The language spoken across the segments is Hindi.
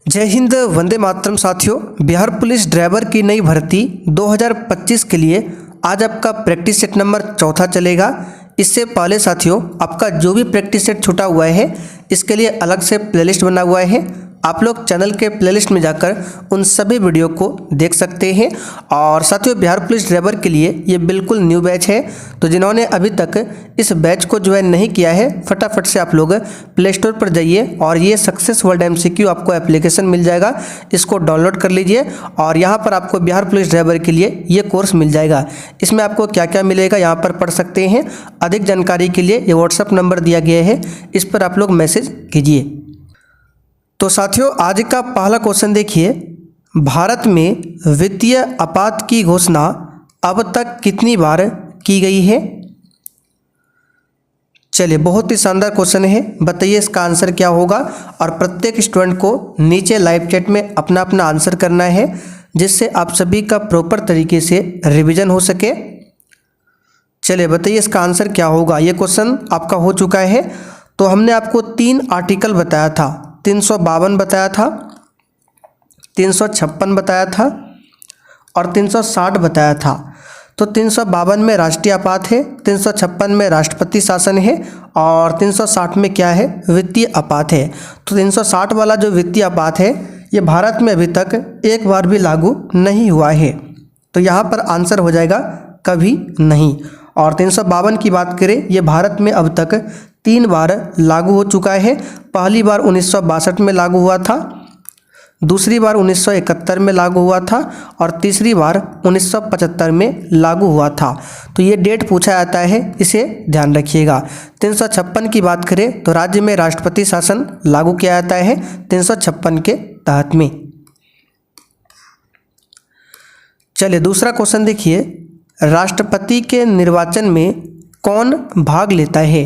जय हिंद, वंदे मातरम। साथियों, बिहार पुलिस ड्राइवर की नई भर्ती 2025 के लिए आज आपका प्रैक्टिस सेट नंबर 4 चलेगा। इससे पहले साथियों, आपका जो भी प्रैक्टिस सेट छूटा हुआ है इसके लिए अलग से प्लेलिस्ट बना हुआ है। आप लोग चैनल के प्लेलिस्ट में जाकर उन सभी वीडियो को देख सकते हैं। और साथियों, बिहार पुलिस ड्राइवर के लिए ये बिल्कुल न्यू बैच है, तो जिन्होंने अभी तक इस बैच को ज्वाइन नहीं किया है, फटाफट से आप लोग प्ले स्टोर पर जाइए और ये सक्सेस वर्ल्ड MCQ आपको एप्लीकेशन मिल जाएगा, इसको डाउनलोड कर लीजिए। और यहाँ पर आपको बिहार पुलिस ड्राइवर के लिए ये कोर्स मिल जाएगा। इसमें आपको क्या क्या मिलेगा यहाँ पर पढ़ सकते हैं। अधिक जानकारी के लिए ये व्हाट्सअप नंबर दिया गया है, इस पर आप लोग मैसेज कीजिए। तो साथियों, आज का पहला क्वेश्चन देखिए, भारत में वित्तीय आपात की घोषणा अब तक कितनी बार की गई है? चलिए, बहुत ही शानदार क्वेश्चन है, बताइए इसका आंसर क्या होगा। और प्रत्येक स्टूडेंट को नीचे लाइव चैट में अपना अपना आंसर करना है, जिससे आप सभी का प्रॉपर तरीके से रिवीजन हो सके। चलिए बताइए इसका आंसर क्या होगा। ये क्वेश्चन आपका हो चुका है। तो हमने आपको 3 आर्टिकल बताया था, 352 बताया था, 356 बताया था और 360 बताया था। तो 352 में राष्ट्रीय आपात है, 356 में राष्ट्रपति शासन है और 360 में क्या है, वित्तीय आपात है। तो 360 वाला जो वित्तीय आपात है ये भारत में अभी तक एक बार भी लागू नहीं हुआ है, तो यहाँ पर आंसर हो जाएगा कभी नहीं। और 352 की बात करें, ये भारत में अब तक 3 बार लागू हो चुका है। पहली बार 1962 में लागू हुआ था, दूसरी बार 1971 में लागू हुआ था और तीसरी बार 1975 में लागू हुआ था। तो ये डेट पूछा जाता है, इसे ध्यान रखिएगा। 356 की बात करें तो राज्य में राष्ट्रपति शासन लागू किया जाता है 356 के तहत में। चलिए दूसरा क्वेश्चन देखिए, राष्ट्रपति के निर्वाचन में कौन भाग लेता है?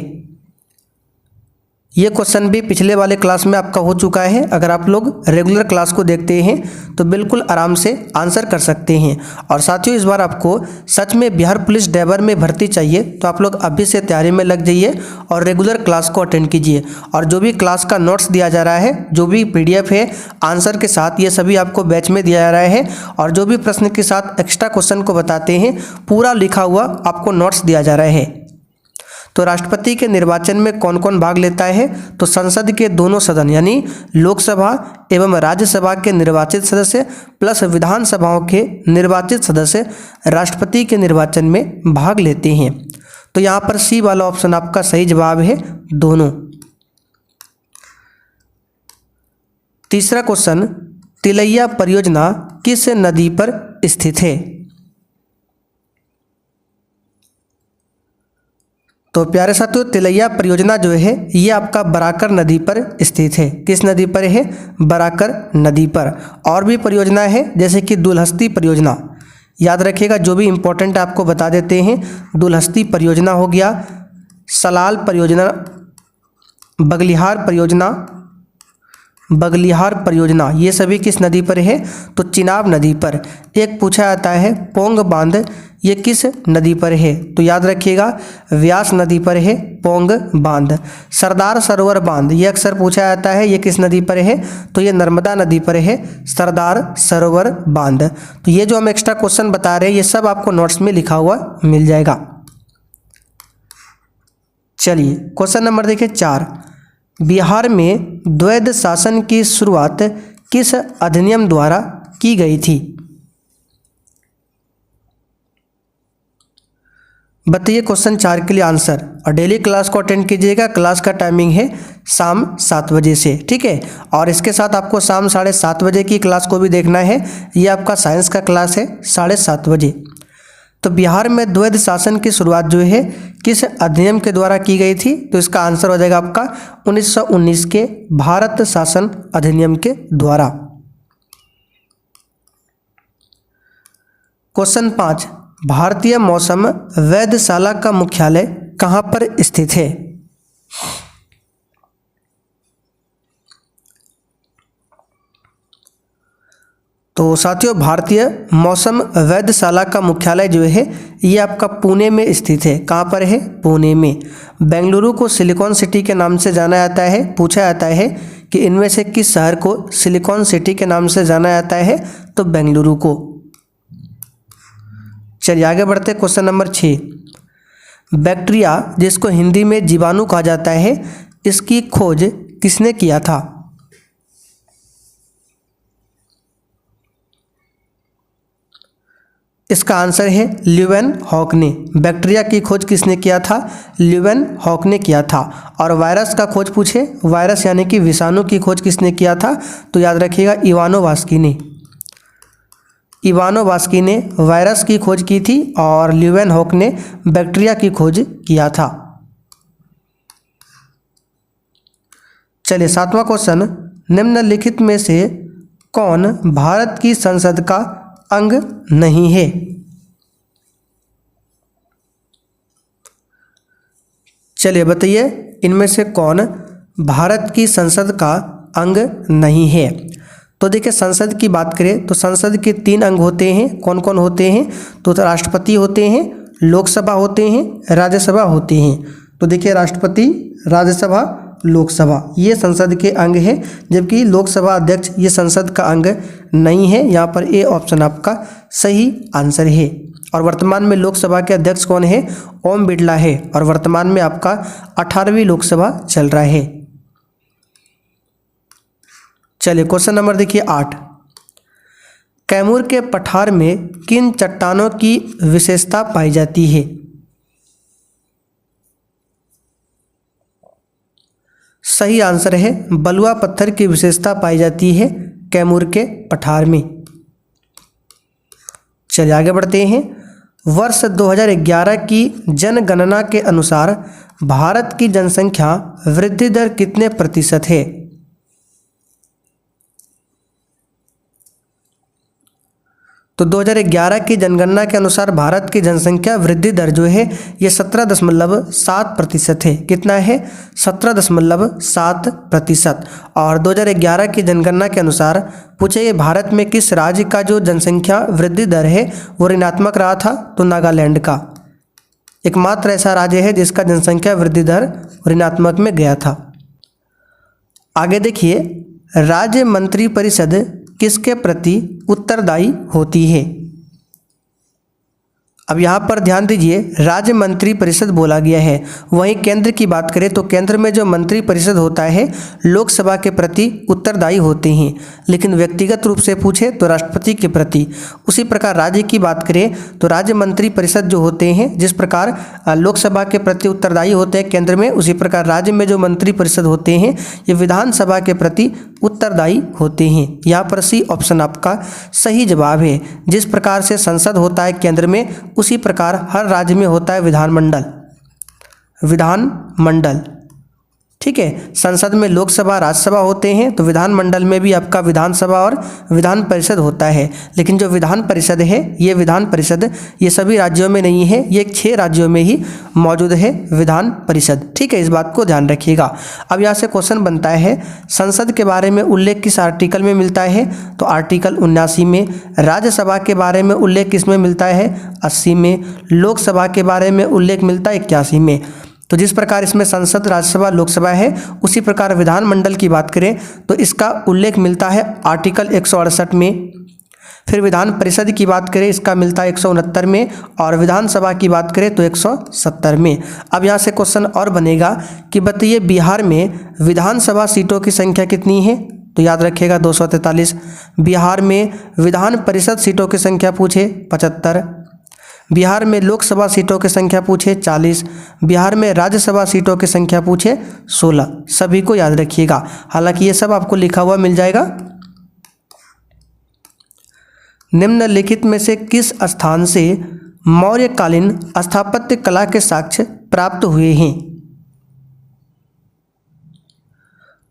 ये क्वेश्चन भी पिछले वाले क्लास में आपका हो चुका है। अगर आप लोग रेगुलर क्लास को देखते हैं तो बिल्कुल आराम से आंसर कर सकते हैं। और साथियों, इस बार आपको सच में बिहार पुलिस ड्राइवर में भर्ती चाहिए तो आप लोग अभी से तैयारी में लग जाइए और रेगुलर क्लास को अटेंड कीजिए। और जो भी क्लास का नोट्स दिया जा रहा है, जो भी PDF है आंसर के साथ, ये सभी आपको बैच में दिया जा रहा है। और जो भी प्रश्न के साथ एक्स्ट्रा क्वेश्चन को बताते हैं, पूरा लिखा हुआ आपको नोट्स दिया जा रहा है। तो राष्ट्रपति के निर्वाचन में कौन कौन भाग लेता है? तो संसद के दोनों सदन यानी लोकसभा एवं राज्यसभा के निर्वाचित सदस्य प्लस विधानसभाओं के निर्वाचित सदस्य राष्ट्रपति के निर्वाचन में भाग लेते हैं। तो यहाँ पर C वाला ऑप्शन आपका सही जवाब है, दोनों। तीसरा क्वेश्चन, तिलैया परियोजना किस नदी पर स्थित है? तो प्यारे साथियों, तिलैया परियोजना जो है ये आपका बराकर नदी पर स्थित है। किस नदी पर है? बराकर नदी पर। और भी परियोजना है जैसे कि दुलहस्ती परियोजना, याद रखिएगा, जो भी इम्पोर्टेंट आपको बता देते हैं। दुलहस्ती परियोजना हो गया, सलाल परियोजना, बगलिहार परियोजना, ये सभी किस नदी पर है? तो चिनाब नदी पर। एक पूछा जाता है पोंग बांध, ये किस नदी पर है? तो याद रखिएगा, व्यास नदी पर है पोंग बांध। सरदार सरोवर बांध, ये अक्सर पूछा जाता है, ये किस नदी पर है? तो ये नर्मदा नदी पर है सरदार सरोवर बांध। तो ये जो हम एक्स्ट्रा क्वेश्चन बता रहे हैं ये सब आपको नोट्स में लिखा हुआ मिल जाएगा। चलिए क्वेश्चन नंबर देखिए 4, बिहार में द्वैध शासन की शुरुआत किस अधिनियम द्वारा की गई थी? बताइए क्वेश्चन 4 के लिए आंसर। और डेली क्लास को अटेंड कीजिएगा। क्लास का टाइमिंग है शाम 7 बजे से, ठीक है। और इसके साथ आपको शाम 7:30 बजे की क्लास को भी देखना है। ये आपका साइंस का क्लास है 7:30 बजे। तो बिहार में द्वैध शासन की शुरुआत जो है किस अधिनियम के द्वारा की गई थी? तो इसका आंसर हो जाएगा आपका 1919 के भारत शासन अधिनियम के द्वारा। क्वेश्चन 5, भारतीय मौसम वेधशाला का मुख्यालय कहाँ पर स्थित है? तो साथियों, भारतीय मौसम वेधशाला का मुख्यालय जो है ये आपका पुणे में स्थित है। कहाँ पर है? पुणे में। बेंगलुरु को सिलिकॉन सिटी के नाम से जाना जाता है। पूछा जाता है कि इनमें से किस शहर को सिलिकॉन सिटी के नाम से जाना जाता है, तो बेंगलुरु को। चलिए आगे बढ़ते हैं क्वेश्चन नंबर 6। बैक्टीरिया जिसको हिंदी में जीवाणु कहा जाता है, इसकी खोज किसने किया था? इसका आंसर है ल्यूवेनहॉक ने। बैक्टीरिया की खोज किसने किया था? ल्यूवेनहॉक ने किया था। और वायरस का खोज पूछे, वायरस यानी कि विषाणु की खोज किसने किया था? तो याद रखिएगा इवानोवास्की ने। इवानोवास्की ने वायरस की खोज की थी और ल्यूवेनहॉक ने बैक्टीरिया की खोज किया था। चलिए 7वां क्वेश्चन, निम्नलिखित में से कौन भारत की संसद का अंग नहीं है? चलिए बताइए इनमें से कौन भारत की संसद का अंग नहीं है। तो देखिए संसद की बात करें तो संसद के 3 अंग होते हैं। कौन कौन होते हैं? तो राष्ट्रपति होते हैं, लोकसभा होते हैं, राज्यसभा होते हैं। तो देखिए राष्ट्रपति, राज्यसभा, लोकसभा ये संसद के अंग हैं, जबकि लोकसभा अध्यक्ष ये संसद का अंग नहीं है। यहाँ पर ए ऑप्शन आपका सही आंसर है। और वर्तमान में लोकसभा के अध्यक्ष कौन है? ओम बिरला है। और वर्तमान में आपका 18वीं लोकसभा चल रहा है। चलिए क्वेश्चन नंबर देखिए 8। कैमूर के पठार में किन चट्टानों की विशेषता पाई जाती है? सही आंसर है बलुआ पत्थर की विशेषता पाई जाती है कैमूर के पठार में। चलिए आगे बढ़ते हैं। वर्ष 2011 की जनगणना के अनुसार भारत की जनसंख्या वृद्धि दर कितने प्रतिशत है? तो 2011 की जनगणना के अनुसार भारत की जनसंख्या वृद्धि दर जो है ये 17.7% है। कितना है? 17.7%। और 2011 की जनगणना के अनुसार पूछे ये भारत में किस राज्य का जो जनसंख्या वृद्धि दर है वो ऋणात्मक रहा था? तो नागालैंड का। एकमात्र ऐसा राज्य है जिसका जनसंख्या वृद्धि दर ऋणात्मक में गया था। आगे देखिए, राज्य मंत्रिपरिषद किसके प्रति उत्तरदायी होती है? अब यहाँ पर ध्यान दीजिए, राज्य मंत्रिपरिषद बोला गया है। वहीं केंद्र की बात करें तो केंद्र में जो मंत्रिपरिषद होता है लोकसभा के प्रति उत्तरदायी होते हैं, लेकिन व्यक्तिगत रूप से पूछे तो राष्ट्रपति के प्रति। उसी प्रकार राज्य की बात करें तो राज्य मंत्रिपरिषद जो होते हैं, जिस प्रकार लोकसभा के प्रति उत्तरदायी होते हैं केंद्र में, उसी प्रकार राज्य में जो मंत्रिपरिषद होते हैं ये विधानसभा के प्रति उत्तरदायी होते हैं। यहाँ पर सी ऑप्शन आपका सही जवाब है। जिस प्रकार से संसद होता है केंद्र में, उसी प्रकार हर राज्य में होता है विधानमंडल। विधानमंडल, ठीक है। संसद में लोकसभा, राज्यसभा होते हैं, तो विधानमंडल में भी आपका विधानसभा और विधान परिषद होता है। लेकिन जो विधान परिषद है, ये विधान परिषद ये सभी राज्यों में नहीं है, ये 6 राज्यों में ही मौजूद है विधान परिषद, ठीक है। इस बात को ध्यान रखिएगा। अब यहाँ से क्वेश्चन बनता है, संसद के बारे में उल्लेख किस आर्टिकल में मिलता है? तो आर्टिकल 79 में। राज्यसभा के बारे में उल्लेख किस में मिलता है? 80 में। लोकसभा के बारे में उल्लेख मिलता है 81 में। तो जिस प्रकार इसमें संसद, राज्यसभा, लोकसभा है, उसी प्रकार विधानमंडल की बात करें तो इसका उल्लेख मिलता है आर्टिकल 168 में। फिर विधान परिषद की बात करें, इसका मिलता है 169 में। और विधानसभा की बात करें तो 170 में। अब यहाँ से क्वेश्चन और बनेगा कि बताइए बिहार में विधानसभा सीटों की संख्या कितनी है? तो याद रखिएगा 243। बिहार में विधान परिषद सीटों की संख्या पूछे 75। बिहार में लोकसभा सीटों की संख्या पूछे 40। बिहार में राज्यसभा सीटों की संख्या पूछे 16। सभी को याद रखिएगा, हालांकि ये सब आपको लिखा हुआ मिल जाएगा। निम्नलिखित में से किस स्थान से मौर्यकालीन स्थापत्य कला के साक्ष्य प्राप्त हुए हैं?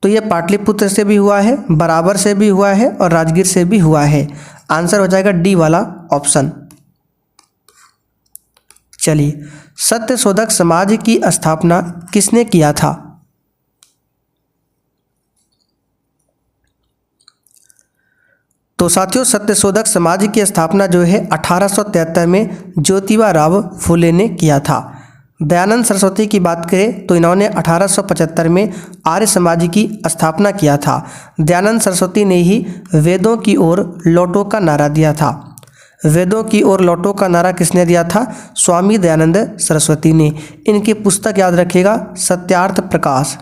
तो ये पाटलिपुत्र से भी हुआ है, बराबर से भी हुआ है और राजगीर से भी हुआ है। आंसर हो जाएगा डी वाला ऑप्शन। चलिए, सत्यशोधक समाज की स्थापना किसने किया था? तो साथियों, सत्यशोधक समाज की स्थापना जो है 1873 में ज्योतिबा राव फुले ने किया था। दयानंद सरस्वती की बात करें तो इन्होंने 1875 में आर्य समाज की स्थापना किया था। दयानंद सरस्वती ने ही वेदों की ओर लौटो का नारा दिया था। वेदों की ओर लौटो का नारा किसने दिया था? स्वामी दयानंद सरस्वती ने। इनकी पुस्तक याद रखिएगा, सत्यार्थ प्रकाश।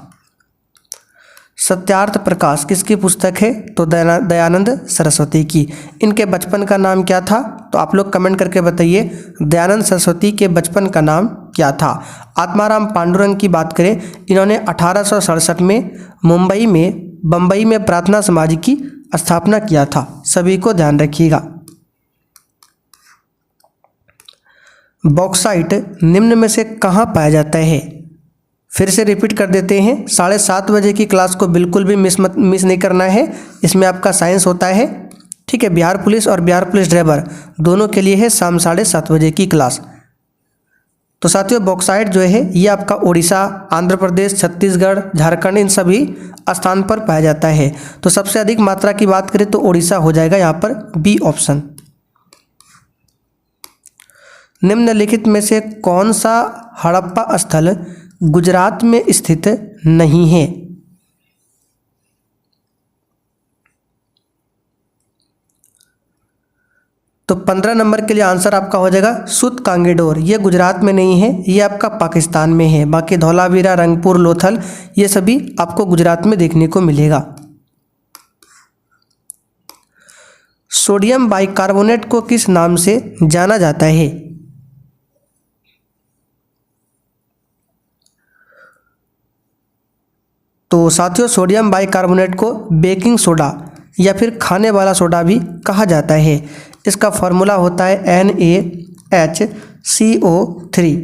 सत्यार्थ प्रकाश किसकी पुस्तक है? तो दयानंद सरस्वती की। इनके बचपन का नाम क्या था? तो आप लोग कमेंट करके बताइए, दयानंद सरस्वती के बचपन का नाम क्या था? आत्माराम पांडुरंग की बात करें, इन्होंने 1867 में बम्बई में प्रार्थना समाज की स्थापना किया था। सभी को ध्यान रखिएगा। बॉक्साइट निम्न में से कहाँ पाया जाता है? फिर से रिपीट कर देते हैं, 7:30 बजे की क्लास को बिल्कुल भी मिस नहीं करना है। इसमें आपका साइंस होता है, ठीक है। बिहार पुलिस और बिहार पुलिस ड्राइवर दोनों के लिए है शाम 7:30 बजे की क्लास। तो साथियों, बॉक्साइट जो है ये आपका उड़ीसा, आंध्र प्रदेश, छत्तीसगढ़, झारखंड, इन सभी स्थान पर पाया जाता है। तो सबसे अधिक मात्रा की बात करें तो उड़ीसा हो जाएगा यहाँ पर बी ऑप्शन। निम्नलिखित में से कौन सा हड़प्पा स्थल गुजरात में स्थित नहीं है? तो 15 नंबर के लिए आंसर आपका हो जाएगा सुत कांगेडोर। ये गुजरात में नहीं है, ये आपका पाकिस्तान में है। बाकी धौलावीरा, रंगपुर, लोथल ये सभी आपको गुजरात में देखने को मिलेगा। सोडियम बाइकार्बोनेट को किस नाम से जाना जाता है? तो साथियों, सोडियम बाइकार्बोनेट को बेकिंग सोडा या फिर खाने वाला सोडा भी कहा जाता है। इसका फॉर्मूला होता है NaHCO3।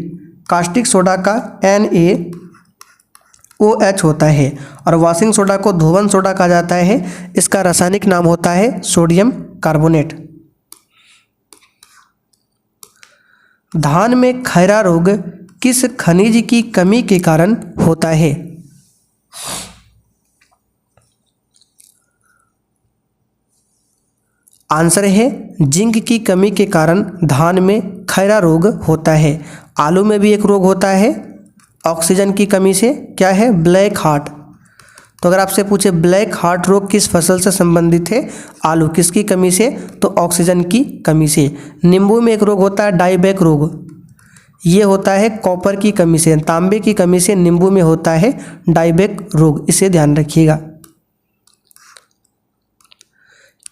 कास्टिक सोडा का NaOH होता है और वॉशिंग सोडा को धोवन सोडा कहा जाता है। इसका रासायनिक नाम होता है सोडियम कार्बोनेट। धान में खैरा रोग किस खनिज की कमी के कारण होता है? आंसर है जिंक की कमी के कारण धान में खैरा रोग होता है। आलू में भी एक रोग होता है ऑक्सीजन की कमी से, क्या है? Black heart. तो अगर आपसे पूछे ब्लैक हार्ट रोग किस फसल से संबंधित है? आलू। किसकी कमी से? तो ऑक्सीजन की कमी से। नींबू में एक रोग होता है डाइबैक रोग, ये होता है कॉपर की कमी से, तांबे की कमी से नींबू में होता है डाइबैक रोग। इसे ध्यान रखिएगा।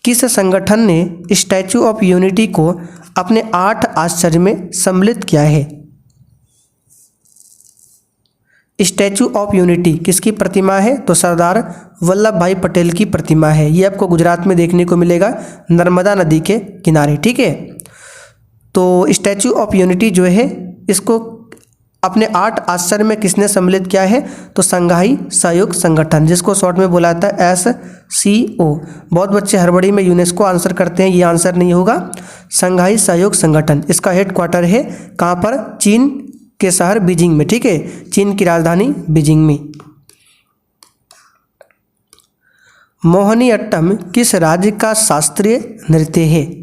किस संगठन ने स्टैचू ऑफ यूनिटी को अपने 8 आश्चर्य में सम्मिलित किया है? स्टैचू ऑफ यूनिटी किसकी प्रतिमा है? तो सरदार वल्लभ भाई पटेल की प्रतिमा है। ये आपको गुजरात में देखने को मिलेगा, नर्मदा नदी के किनारे, ठीक है। तो स्टैचू ऑफ यूनिटी जो है इसको अपने 8 आश्चर्य में किसने सम्मिलित किया है? तो संघाई सहयोग संगठन, जिसको शॉर्ट में बोला जाता है SCO। बहुत बच्चे हड़बड़ी में यूनेस्को आंसर करते हैं, ये आंसर नहीं होगा। संघाई सहयोग संगठन, इसका हेडक्वार्टर है कहाँ पर? चीन के शहर बीजिंग में, ठीक है। चीन की राजधानी बीजिंग में। मोहिनीअट्टम किस राज्य का शास्त्रीय नृत्य है?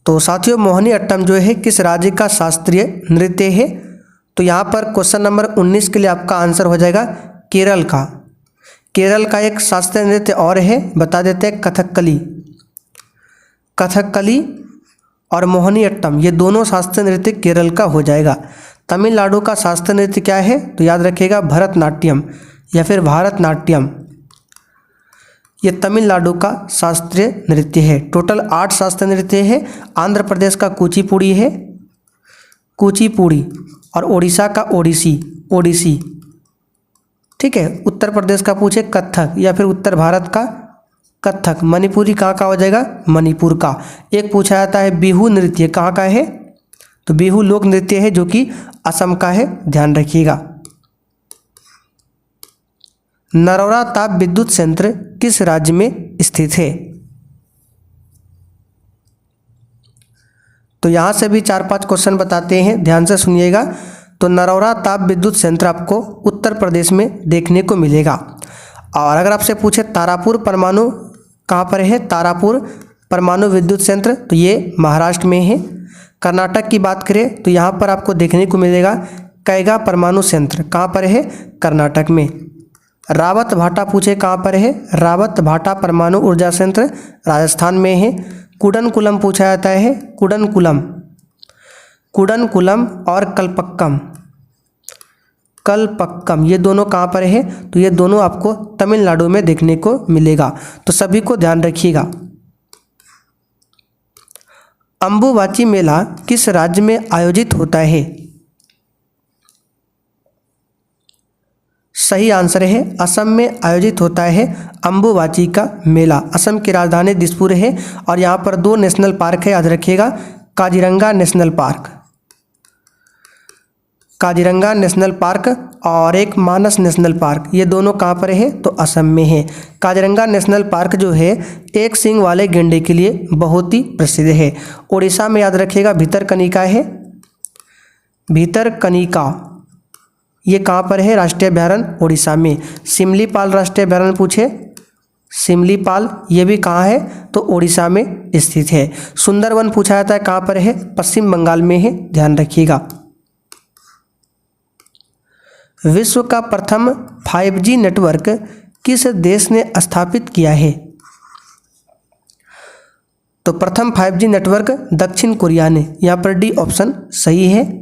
तो साथियों, मोहिनीअट्टम जो है किस राज्य का शास्त्रीय नृत्य है? तो यहाँ पर क्वेश्चन नंबर 19 के लिए आपका आंसर हो जाएगा केरल का। केरल का एक शास्त्रीय नृत्य और है, बता देते हैं, कथकली। कथकली और मोहिनीअट्टम ये दोनों शास्त्रीय नृत्य केरल का हो जाएगा। तमिलनाडु का शास्त्रीय नृत्य क्या है? तो याद रखिएगा भरतनाट्यम या फिर भारतनाट्यम। ये तमिलनाडु का शास्त्रीय नृत्य है। टोटल 8 शास्त्रीय नृत्य है। आंध्र प्रदेश का कुचिपुड़ी है, कुचिपुड़ी, और ओडिशा का ओडिसी, ठीक है। उत्तर प्रदेश का पूछे कथक या फिर उत्तर भारत का कथक। मणिपुरी कहाँ का हो जाएगा? मणिपुर का। एक पूछा जाता है बिहू नृत्य कहाँ का है? तो बिहू लोक नृत्य है जो कि असम का है, ध्यान रखिएगा। नरौरा ताप विद्युत संयंत्र किस राज्य में स्थित है? तो यहां से भी 4-5 क्वेश्चन बताते हैं, ध्यान से सुनिएगा। तो नरौरा ताप विद्युत संयंत्र आपको उत्तर प्रदेश में देखने को मिलेगा। और अगर आपसे पूछे तारापुर परमाणु कहाँ पर है? तारापुर परमाणु विद्युत संयंत्र, तो ये महाराष्ट्र में है। कर्नाटक की बात करें तो यहाँ पर आपको देखने को मिलेगा कैगा परमाणु संयंत्र, कहाँ पर है? कर्नाटक में। रावत भाटा पूछे कहाँ पर है? रावत भाटा परमाणु ऊर्जा संयंत्र राजस्थान में है। कुडनकुलम पूछा जाता है, कुडनकुलम, कुडनकुलम और कलपक्कम, कलपक्कम ये दोनों कहाँ पर है? तो ये दोनों आपको तमिलनाडु में देखने को मिलेगा, तो सभी को ध्यान रखिएगा। अंबुबाची मेला किस राज्य में आयोजित होता है? सही आंसर है असम में आयोजित होता है अंबुबाची का मेला। असम की राजधानी दिसपुर है और यहाँ पर 2 नेशनल पार्क है, याद रखिएगा, Kaziranga national park, Kaziranga national park और एक मानस नेशनल पार्क, ये दोनों कहाँ पर है? तो असम में है। काजीरंगा नेशनल पार्क जो है एक सींग वाले गेंडे के लिए बहुत ही प्रसिद्ध है। उड़ीसा में याद रखिएगा भितरकनिका है, भितरकनिका ये कहाँ पर है? राष्ट्रीय अभयारण्य उड़ीसा में। सिमलीपाल राष्ट्रीय अभयारण्य पूछे, सिमलीपाल ये भी कहाँ है? तो उड़ीसा में स्थित है। सुंदरवन पूछा जाता है कहाँ पर है? पश्चिम बंगाल में है, ध्यान रखिएगा। विश्व का प्रथम 5G नेटवर्क किस देश ने स्थापित किया है? तो प्रथम 5G नेटवर्क दक्षिण कोरिया ने, यहाँ पर डी ऑप्शन सही है।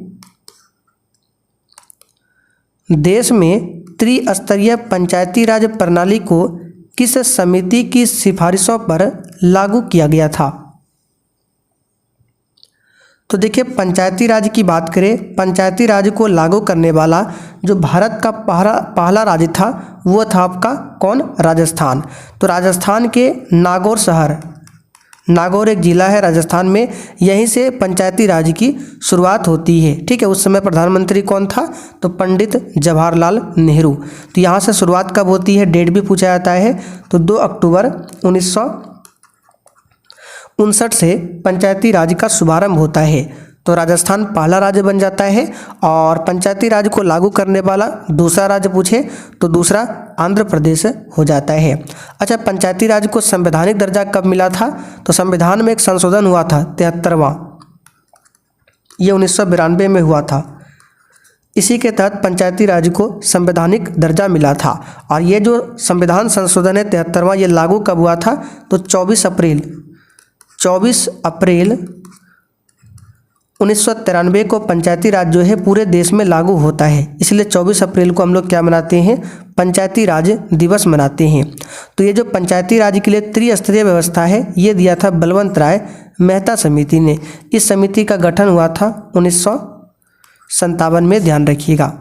देश में त्रिस्तरीय पंचायती राज प्रणाली को किस समिति की सिफारिशों पर लागू किया गया था? तो देखिए पंचायती राज की बात करें, पंचायती राज को लागू करने वाला जो भारत का पहला राज्य था वो था आपका कौन? राजस्थान। तो राजस्थान के नागौर शहर, नागौर एक जिला है राजस्थान में, यहीं से पंचायती राज की शुरुआत होती है। ठीक है, उस समय प्रधानमंत्री कौन था? तो पंडित जवाहरलाल नेहरू। तो यहाँ से शुरुआत कब होती है? डेट भी पूछा जाता है। तो 2 अक्टूबर 1959 से पंचायती राज का शुभारंभ होता है। तो राजस्थान पहला राज्य बन जाता है और पंचायती राज को लागू करने वाला दूसरा राज्य पूछे तो दूसरा आंध्र प्रदेश हो जाता है। अच्छा, पंचायती राज को संवैधानिक दर्जा कब मिला था? तो संविधान में एक संशोधन हुआ था 73वां, ये 1992 में हुआ था। इसी के तहत पंचायती राज को संवैधानिक दर्जा मिला था। और ये जो संविधान संशोधन है 73वां, ये लागू कब हुआ था? तो 24 अप्रैल 1993 को पंचायती राज जो है पूरे देश में लागू होता है, इसलिए 24 अप्रैल को हम लोग क्या मनाते हैं? पंचायती राज दिवस मनाते हैं। तो ये जो पंचायती राज के लिए त्रिस्तरीय व्यवस्था है ये दिया था बलवंत राय मेहता समिति ने। इस समिति का गठन हुआ था 1957 में, ध्यान रखिएगा।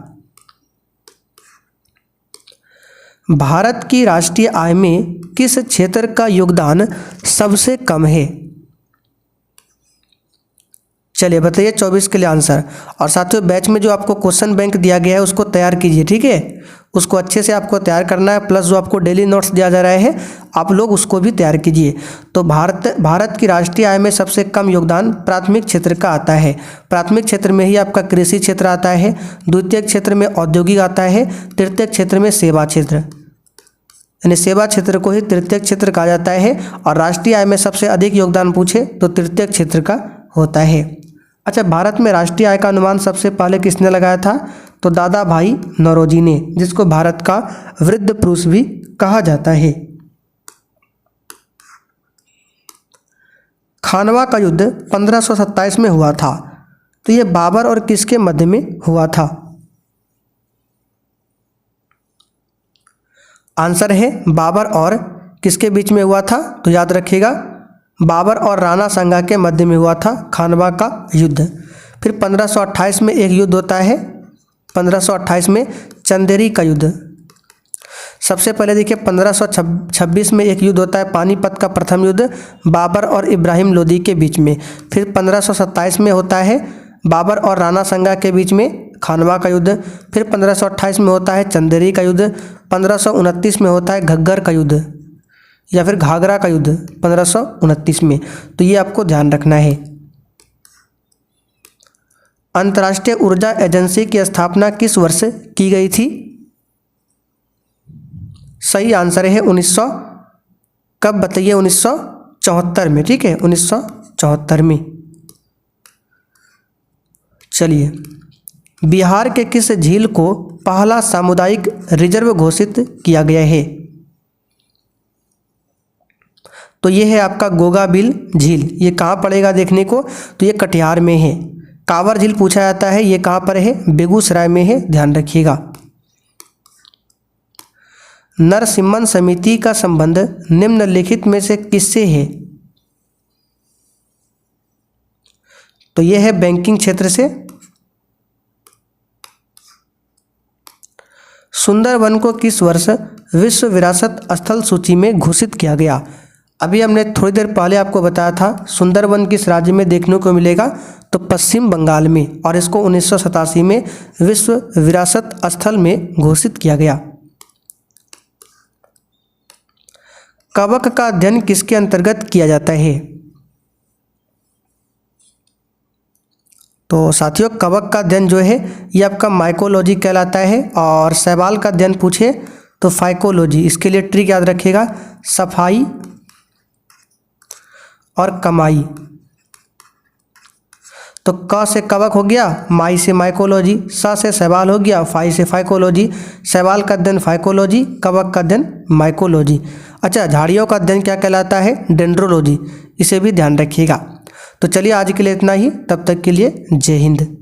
भारत की राष्ट्रीय आय में किस क्षेत्र का योगदान सबसे कम है? चलिए बताइए 24 के लिए आंसर। और साथियों बैच में जो आपको क्वेश्चन बैंक दिया गया है उसको तैयार कीजिए, ठीक है, उसको अच्छे से आपको तैयार करना है। प्लस जो आपको डेली नोट्स दिया जा रहा है आप लोग उसको भी तैयार कीजिए। तो भारत की राष्ट्रीय आय में सबसे कम योगदान प्राथमिक क्षेत्र का आता है। प्राथमिक क्षेत्र में ही आपका कृषि क्षेत्र आता है, द्वितीय क्षेत्र में औद्योगिक आता है, तृतीय क्षेत्र में सेवा क्षेत्र, यानी सेवा क्षेत्र को ही तृतीय क्षेत्र कहा जाता है। और राष्ट्रीय आय में सबसे अधिक योगदान पूछे तो तृतीय क्षेत्र का होता है। अच्छा, भारत में राष्ट्रीय आय का अनुमान सबसे पहले किसने लगाया था? तो दादा भाई नौरोजी ने, जिसको भारत का वृद्ध पुरुष भी कहा जाता है। खानवा का युद्ध 1527 में हुआ था, तो ये बाबर और किसके मध्य में हुआ था? आंसर है बाबर और किसके बीच में हुआ था? तो याद रखिएगा बाबर और राणा सांगा के मध्य में हुआ था खानवा का युद्ध। फिर 1528 में एक युद्ध होता है, 1528 में चंदेरी का युद्ध। सबसे पहले देखिए 1526 में एक युद्ध होता है पानीपत का प्रथम युद्ध बाबर और इब्राहिम लोदी के बीच में। फिर 1527 में होता है बाबर और राणा सांगा के बीच में खानवा का युद्ध। फिर 1528 में होता है चंदेरी का युद्ध। 1529 में होता है घग्गर का युद्ध या फिर घाघरा का युद्ध 1529 में। तो ये आपको ध्यान रखना है। अंतर्राष्ट्रीय ऊर्जा एजेंसी की स्थापना किस वर्ष की गई थी? सही आंसर है 1900, कब बताइए? 1974 में, ठीक है, 1974 में। चलिए, बिहार के किस झील को पहला सामुदायिक रिजर्व घोषित किया गया है? तो ये है आपका गोगाबिल झील। ये कहाँ पड़ेगा देखने को, तो ये कटिहार में है। कांवर झील पूछा जाता है, ये कहाँ पर है? बेगूसराय में है, ध्यान रखिएगा। नरसिम्हन समिति का संबंध निम्नलिखित में से किससे है? तो यह है बैंकिंग क्षेत्र से। सुंदरवन को किस वर्ष विश्व विरासत स्थल सूची में घोषित किया गया? अभी हमने थोड़ी देर पहले आपको बताया था सुंदरवन किस राज्य में देखने को मिलेगा, तो पश्चिम बंगाल में, और इसको 1987 में विश्व विरासत स्थल में घोषित किया गया। कवक का अध्ययन किसके अंतर्गत किया जाता है? तो साथियों, कवक का अध्ययन जो है ये आपका माइकोलॉजी कहलाता है, और शैवाल का अध्ययन पूछे तो फाइकोलॉजी। इसके लिए ट्रिक याद रखिएगा, सफाई और कमाई। तो क से कवक हो गया, माई से माइकोलॉजी, स से शैवाल हो गया, फाई से फाइकोलॉजी। शैवाल का अध्ययन फाइकोलॉजी, कवक का अध्ययन माइकोलॉजी। अच्छा, झाड़ियों का अध्ययन क्या कहलाता है? डेंड्रोलॉजी। इसे भी ध्यान रखिएगा। तो चलिए आज के लिए इतना ही, तब तक के लिए जय हिंद।